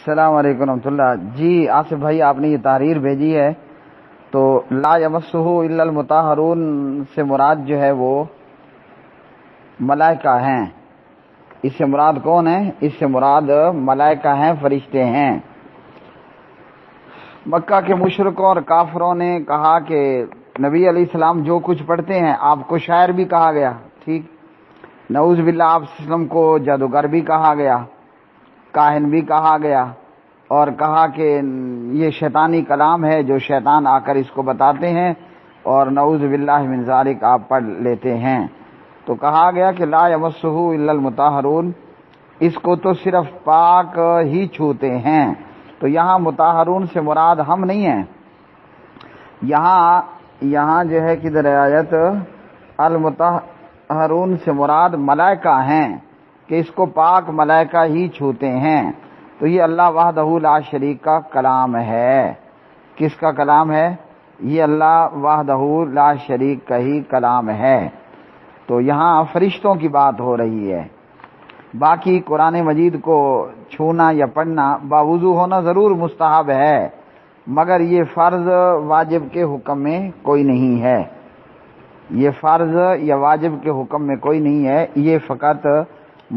السلام علیکم ورحمۃ اللہ۔ جی آصف بھائی، آپ نے یہ تحریر بھیجی ہے، تو لا یمسہ الا المطہرون سے مراد جو ہے وہ ملائکہ ہیں۔ اس سے مراد کون ہے؟ اس سے مراد ملائکہ ہیں، فرشتے ہیں۔ مکہ کے مشرکوں اور کافروں نے کہا کہ نبی علیہ السلام جو کچھ پڑھتے ہیں، آپ کو شاعر بھی کہا گیا، ٹھیک، نعوذ باللہ آپ صلی اللہ علیہ وسلم کو جادوگر بھی کہا گیا، کاہن بھی کہا گیا، اور کہا کہ یہ شیطانی کلام ہے جو شیطان آ کر اس کو بتاتے ہیں، اور نعوذ باللہ من ذالک آپ پڑھ لیتے ہیں۔ تو کہا گیا کہ لا یمسہ الا المطہرون، اس کو تو صرف پاک ہی چھوتے ہیں۔ تو یہاں مطہرون سے مراد ہم نہیں ہیں، یہاں جو ہے کدھر آیت المطہرون سے مراد ملائکہ ہیں کہ اس کو پاک ملائکہ ہی چھوتے ہیں۔ تو یہ اللہ وحدہ لا شریک کا کلام ہے۔ کس کا کلام ہے؟ یہ اللہ وحدہ لا شریک کا ہی کلام ہے۔ تو یہاں فرشتوں کی بات ہو رہی ہے۔ باقی قرآن مجید کو چھونا یا پڑھنا باوضو ہونا ضرور مستحب ہے، مگر یہ فرض واجب کے حکم میں کوئی نہیں ہے۔ یہ فرض یا واجب کے حکم میں کوئی نہیں ہے، یہ فقط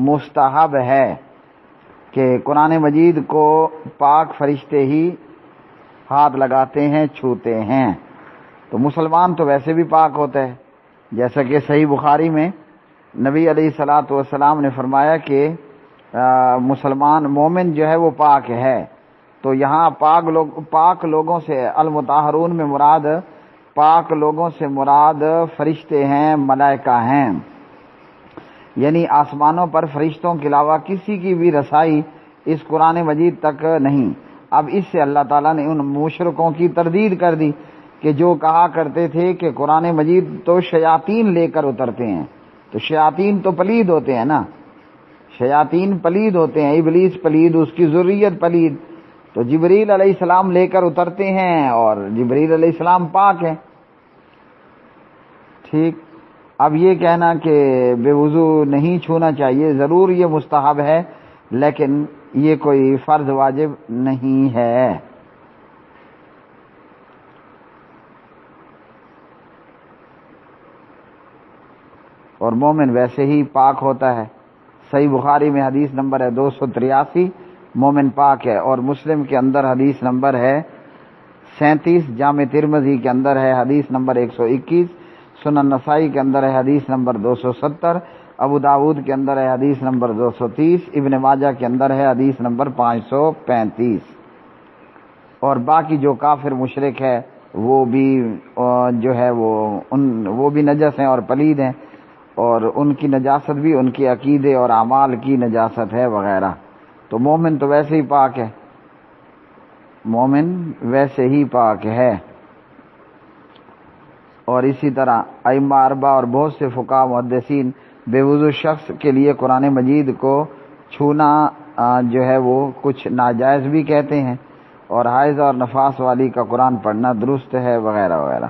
مستحب ہے کہ قرآن مجید کو پاک فرشتے ہی ہاتھ لگاتے ہیں، چھوتے ہیں۔ تو مسلمان تو ویسے بھی پاک ہوتا ہے، جیسا کہ صحیح بخاری میں نبی علیہ الصلاۃ والسلام نے فرمایا کہ مسلمان مومن جو ہے وہ پاک ہے۔ تو یہاں پاک لوگوں سے المطہرون میں مراد پاک لوگوں سے مراد فرشتے ہیں، ملائکہ ہیں، یعنی آسمانوں پر فرشتوں کے علاوہ کسی کی بھی رسائی اس قرآن مجید تک نہیں۔ اب اس سے اللہ تعالیٰ نے ان مشرکوں کی تردید کر دی کہ جو کہا کرتے تھے کہ قرآن مجید تو شیاطین لے کر اترتے ہیں، تو شیاطین تو پلید ہوتے ہیں نا، شیاطین پلید ہوتے ہیں، ابلیس پلید، اس کی ذریت پلید، تو جبریل علیہ السلام لے کر اترتے ہیں اور جبریل علیہ السلام پاک ہیں، ٹھیک۔ اب یہ کہنا کہ بے وضو نہیں چھونا چاہیے، ضرور یہ مستحب ہے، لیکن یہ کوئی فرض واجب نہیں ہے۔ اور مومن ویسے ہی پاک ہوتا ہے۔ صحیح بخاری میں حدیث نمبر ہے 283، مومن پاک ہے، اور مسلم کے اندر حدیث نمبر ہے 37، جامع ترمذی کے اندر ہے حدیث نمبر 121، سنن نسائی کے اندر ہے حدیث نمبر 270، ابو داود کے اندر ہے حدیث نمبر 230، ابن ماجہ کے اندر ہے حدیث نمبر 535۔ اور باقی جو کافر مشرک ہے وہ بھی جو ہے وہ بھی نجس ہیں اور پلید ہیں، اور ان کی نجاست بھی ان کے عقیدے اور اعمال کی نجاست ہے وغیرہ۔ تو مومن تو ویسے ہی پاک ہے، مومن ویسے ہی پاک ہے۔ اور اسی طرح ائمہ اربعہ اور بہت سے فقہاء محدثین بے وضو شخص کے لیے قرآن مجید کو چھونا جو ہے وہ کچھ ناجائز بھی کہتے ہیں، اور حائض اور نفاس والی کا قرآن پڑھنا درست ہے وغیرہ وغیرہ۔